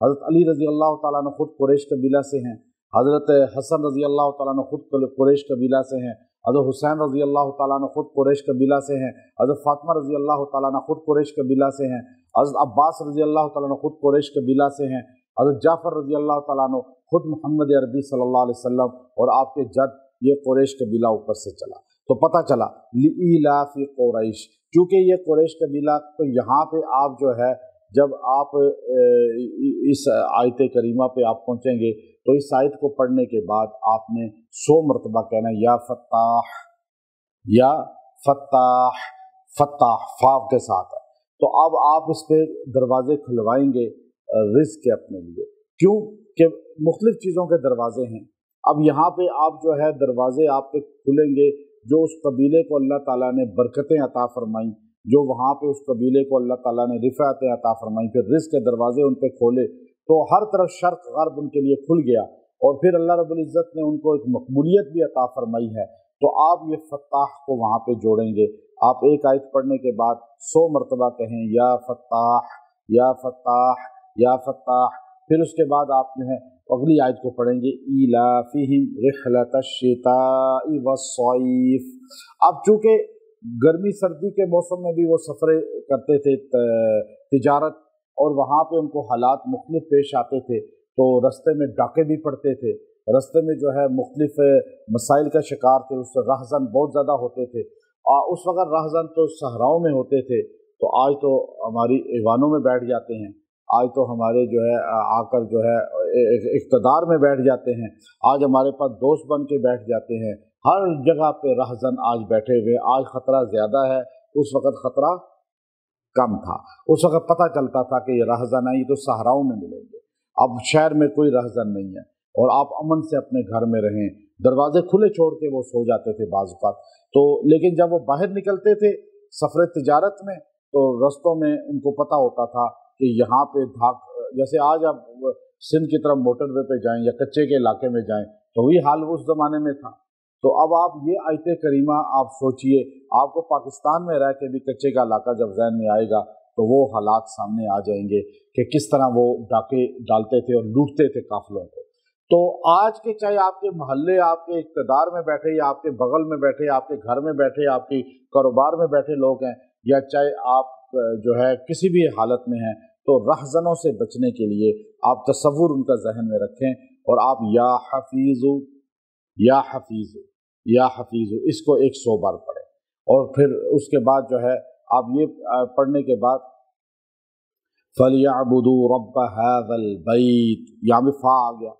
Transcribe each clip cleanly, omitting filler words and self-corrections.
حضرت علی رضی اللہ تعالیٰ عنہ خود قریش قبیلہ سے ہیں، حضرت حسن رضی اللہ تعالیٰ عنہ خود قریش قبیلہ سے ہیں، حضرت حسین رضی اللہ تعالیٰ عنہ خود قریش قبیلہ سے ہیں، حضرت فاطمہ رضی اللہ تعالیٰ عنہ خود قریش قبیلہ سے ہیں، حضرت عباس رضی اللہ تعالیٰ عنہ خود قریش قبیلہ سے ہیں، حضرت جعفر رضی اللہ تعالیٰ عنہ خود محمد عربی صلی اللہ علیہ وسلم اور آپ کے جد یہ قریش قبیلہ اوپر سے چلا۔ تو پتہ چلا لإیلاف قریش، چونکہ یہ قریش قبیلہ، تو یہاں پہ آپ جو ہے جب آپ اس آیت کریمہ پہ آپ پہنچیں گے تو اس آیت کو پڑھنے کے بعد آپ نے 100 مرتبہ کہنا یا فتاح، یا فتاح، فتاح فاف کے ساتھ ہے۔ تو اب آپ اس پہ دروازے کھلوائیں گے رزق کے اپنے لیے، کیوں کہ مختلف چیزوں کے دروازے ہیں۔ اب یہاں پہ آپ جو ہے دروازے آپ پہ کھلیں گے جو اس قبیلے کو اللہ تعالیٰ نے برکتیں عطا فرمائیں، جو وہاں پہ اس قبیلے کو اللہ تعالیٰ نے رفعتیں عطا فرمائیں، پھر رزق کے دروازے ان پہ کھولے تو ہر طرف شرق غرب ان کے لیے کھل گیا، اور پھر اللہ رب العزت نے ان کو ایک مقبولیت بھی عطا فرمائی ہے۔ تو آپ یہ فتاح کو وہاں پہ جوڑیں گے۔ آپ ایک آیت پڑھنے کے بعد 100 مرتبہ کہیں یا فتاح، یا فتاح، یا فتاح، پھر اس کے بعد آپ جو ہے اگلی آیت کو پڑھیں گے ایلافہم رحلۃ الشتاء والصیف۔ اب چونکہ گرمی سردی کے موسم میں بھی وہ سفریں کرتے تھے تجارت، اور وہاں پہ ان کو حالات مختلف پیش آتے تھے، تو رستے میں ڈاکے بھی پڑتے تھے، رستے میں جو ہے مختلف مسائل کا شکار تھے، اس سے رہزن بہت زیادہ ہوتے تھے۔ اس وقت رہزن تو صحراؤں میں ہوتے تھے، تو آج تو ہماری ایوانوں میں بیٹھ جاتے ہیں، آج تو ہمارے جو ہے آ کر جو ہے اقتدار میں بیٹھ جاتے ہیں، آج ہمارے پاس دوست بن کے بیٹھ جاتے ہیں، ہر جگہ پہ رہزن آج بیٹھے ہوئے۔ آج خطرہ زیادہ ہے، اس وقت خطرہ کم تھا، اس وقت پتہ چلتا تھا کہ یہ رہزن ہے، یہ تو صحراؤں میں ملیں گے۔ اب شہر میں کوئی رہزن نہیں ہے، اور آپ امن سے اپنے گھر میں رہیں، دروازے کھلے چھوڑ کے وہ سو جاتے تھے بعض اوقات۔ تو لیکن جب وہ باہر نکلتے تھے سفر تجارت میں، تو رستوں میں ان کو پتہ ہوتا تھا کہ یہاں پہ جیسے آج آپ سندھ کی طرف موٹر وے پہ جائیں یا کچے کے علاقے میں جائیں تو وہی حال اس زمانے میں تھا۔ تو اب آپ یہ آیت کریمہ آپ سوچئے، آپ کو پاکستان میں رہ کے بھی کچے کا علاقہ جب ذہن میں آئے گا تو وہ حالات سامنے آ جائیں گے کہ کس طرح وہ ڈاکے ڈالتے تھے اور لوٹتے تھے قافلوں کو۔ تو آج کے چاہے آپ کے محلے، آپ کے اقتدار میں بیٹھے، یا آپ کے بغل میں بیٹھے، آپ کے گھر میں بیٹھے، آپ کے کاروبار میں بیٹھے لوگ ہیں، یا چاہے آپ جو ہے کسی بھی حالت میں ہیں، تو رہزنوں سے بچنے کے لیے آپ تصور ان کا ذہن میں رکھیں، اور آپ یا حفیظ، یا حفیظ، یا حفیظ اس کو 100 بار پڑھیں۔ اور پھر اس کے بعد جو ہے آپ یہ پڑھنے کے بعد فَلْيَعْبُدُوا رَبَّ هَذَا الْبَيْتِ، یہاں بھی فا آ گیا،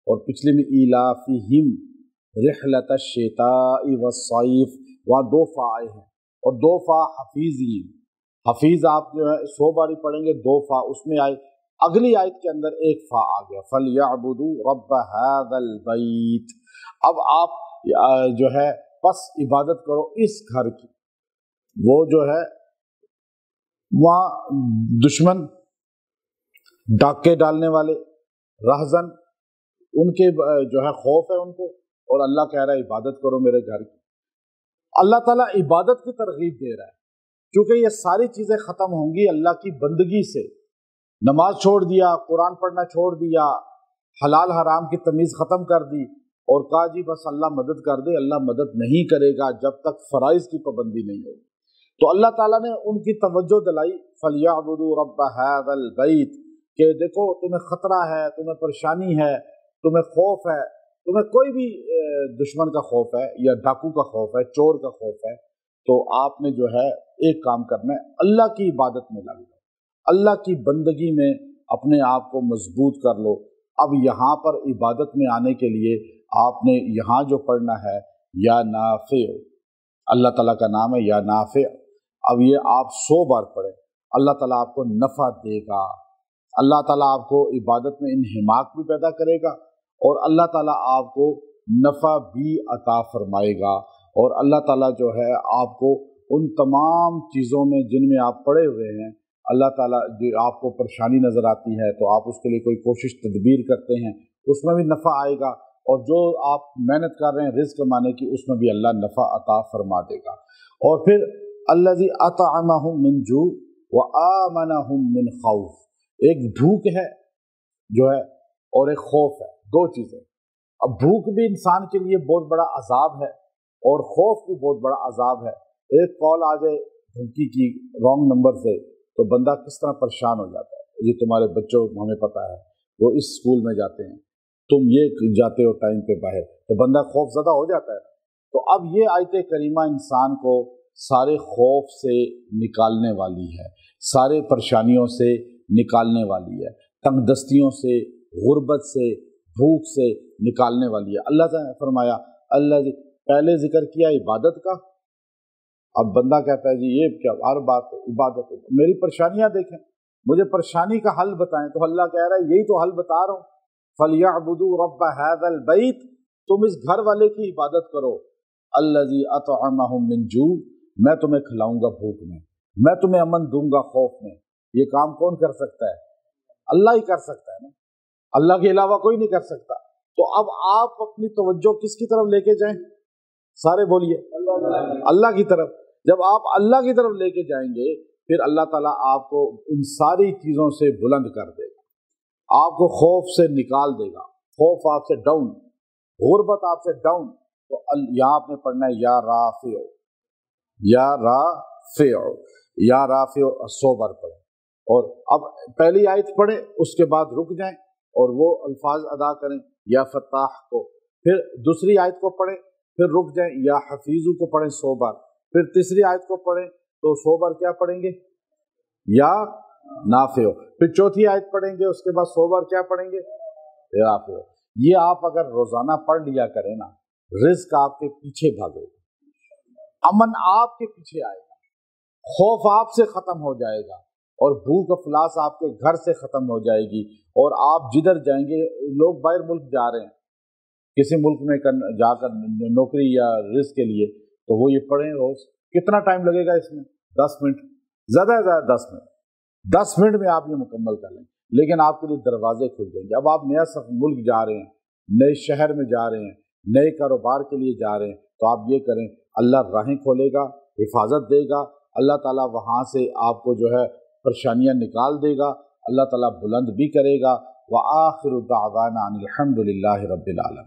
اور پچھلے میں ایلافہم رحلۃ الشتاء والصیف، وہاں 2 فا آئے ہیں، اور 2 فا حفیظی، حفیظ آپ جو ہے 100 باری پڑھیں گے، 2 فا اس میں آئے۔ اگلی آیت کے اندر 1 فا آ گیا، فَلْيَعْبُدُوا رَبَّ هَذَا الْبَيْتِ۔ اب آپ جو ہے بس عبادت کرو اس گھر کی۔ وہ جو ہے وہاں دشمن، ڈاکے ڈالنے والے، رہزن، ان کے جو ہے خوف ہے ان کو، اور اللہ کہہ رہا ہے عبادت کرو میرے گھر کی۔ اللہ تعالیٰ عبادت کی ترغیب دے رہا ہے، کیونکہ یہ ساری چیزیں ختم ہوں گی اللہ کی بندگی سے۔ نماز چھوڑ دیا، قرآن پڑھنا چھوڑ دیا، حلال حرام کی تمیز ختم کر دی، اور کہا جی بس اللہ مدد کر دے۔ اللہ مدد نہیں کرے گا جب تک فرائض کی پابندی نہیں ہوگی۔ تو اللہ تعالیٰ نے ان کی توجہ دلائی فَلْيَعْبُدُوا رَبَّ هَذَا الْبَيْتِ، کہ دیکھو تمہیں خطرہ ہے، تمہیں پریشانی ہے، تمہیں خوف ہے، تمہیں کوئی بھی دشمن کا خوف ہے، یا ڈاکو کا خوف ہے، چور کا خوف ہے، تو آپ نے جو ہے ایک کام کرنا ہے، اللہ کی عبادت میں لگ جاؤ، اللہ کی بندگی میں اپنے آپ کو مضبوط کر لو۔ اب یہاں پر عبادت میں آنے کے لیے آپ نے یہاں جو پڑھنا ہے یا نافع، اللہ تعالیٰ کا نام ہے یا نافع، اب یہ آپ 100 بار پڑھیں، اللہ تعالیٰ آپ کو نفع دے گا، اللہ تعالیٰ آپ کو عبادت میں انہماک بھی پیدا کرے گا، اور اللہ تعالیٰ آپ کو نفع بھی عطا فرمائے گا، اور اللہ تعالیٰ جو ہے آپ کو ان تمام چیزوں میں جن میں آپ پڑے ہوئے ہیں، اللہ تعالیٰ جو آپ کو پریشانی نظر آتی ہے تو آپ اس کے لیے کوئی کوشش تدبیر کرتے ہیں، اس میں بھی نفع آئے گا، اور جو آپ محنت کر رہے ہیں رزق کمانے کی، اس میں بھی اللہ نفع عطا فرما دے گا۔ اور پھر الذی اطعمہم من جوع وآمنہم من خوف، ایک بھوک ہے جو ہے اور ایک خوف ہے، دو چیزیں۔ اب بھوک بھی انسان کے لیے بہت بڑا عذاب ہے اور خوف بھی بہت بڑا عذاب ہے۔ ایک کال آ جائے دھمکی کی رانگ نمبر سے تو بندہ کس طرح پریشان ہو جاتا ہے۔ یہ تمہارے بچوں کو ہمیں پتہ ہے، وہ اس اسکول میں جاتے ہیں، تم یہ جاتے ہو ٹائم پہ باہر، تو بندہ خوف زدہ ہو جاتا ہے۔ تو اب یہ آیت کریمہ انسان کو سارے خوف سے نکالنے والی ہے، سارے پریشانیوں سے نکالنے والی ہے، تنگ دستیوں سے، غربت سے، بھوک سے نکالنے والی ہے۔ اللہ تعالیٰ نے فرمایا، اللہ پہلے ذکر کیا عبادت کا، اب بندہ کہتا ہے جی یہ کیا ہر بات عبادت ہے، میری پریشانیاں دیکھیں، مجھے پریشانی کا حل بتائیں، تو اللہ کہہ رہا ہے یہی تو حل بتا رہا ہوں، فَلْيَعْبُدُوا رَبَّ هَذَا الْبَيْتِ، تم اس گھر والے کی عبادت کرو، الَّذِي أَطْعَمَهُم مِّن جُوع، میں تمہیں کھلاؤں گا بھوک میں، میں تمہیں امن دوں گا خوف میں۔ یہ کام کون کر سکتا ہے؟ اللہ ہی کر سکتا ہے نا، اللہ کے علاوہ کوئی نہیں کر سکتا۔ تو اب آپ اپنی توجہ کس کی طرف لے کے جائیں؟ سارے بولیے اللہ کی طرف۔ جب آپ اللہ کی طرف لے کے جائیں گے پھر اللہ تعالیٰ آپ کو ان ساری چیزوں سے بلند کر دے گا، آپ کو خوف سے نکال دے گا، خوف آپ سے ڈاؤن، غربت آپ سے ڈاؤن۔ تو یہاں آپ نے پڑھنا ہے یا رافع، یا رافع، یا رافع صوبر پڑھیں، اور اب پہلی آیت پڑھیں اس کے بعد رک جائیں اور وہ الفاظ ادا کریں یا فتاح کو، پھر دوسری آیت کو پڑھیں، پھر رک جائیں یا حفیظو کو پڑھیں 100 بار، پھر تیسری آیت کو پڑھیں تو 100 بار کیا پڑھیں گے؟ یا نافع، پھر چوتھی آیت پڑھیں گے اس کے بعد 100 بار کیا پڑھیں گے؟ رافع۔ یہ آپ اگر روزانہ پڑھ لیا کریں نا، رزق آپ کے پیچھے بھاگے گا، امن آپ کے پیچھے آئے گا، خوف آپ سے ختم ہو جائے گا، اور بھوک افلاس آپ کے گھر سے ختم ہو جائے گی، اور آپ جدھر جائیں گے، لوگ باہر ملک جا رہے ہیں کسی ملک میں جا کر نوکری یا رزق کے لیے، تو وہ یہ پڑھیں روز، کتنا ٹائم لگے گا اس میں؟ 10 منٹ، زیادہ سے زیادہ 10 منٹ، 10 منٹ میں آپ یہ مکمل کر لیں، لیکن آپ کے لیے دروازے کھل جائیں گے۔ اب آپ نیا ملک جا رہے ہیں، نئے شہر میں جا رہے ہیں، نئے کاروبار کے لیے جا رہے ہیں، تو آپ یہ کریں، اللہ راہیں کھولے گا، حفاظت دے گا، اللہ تعالیٰ وہاں سے آپ کو جو ہے پریشانیاں نکال دے گا، اللہ تعالیٰ بلند بھی کرے گا۔ وآخر دعوانا ان الحمد للہ رب العالمین۔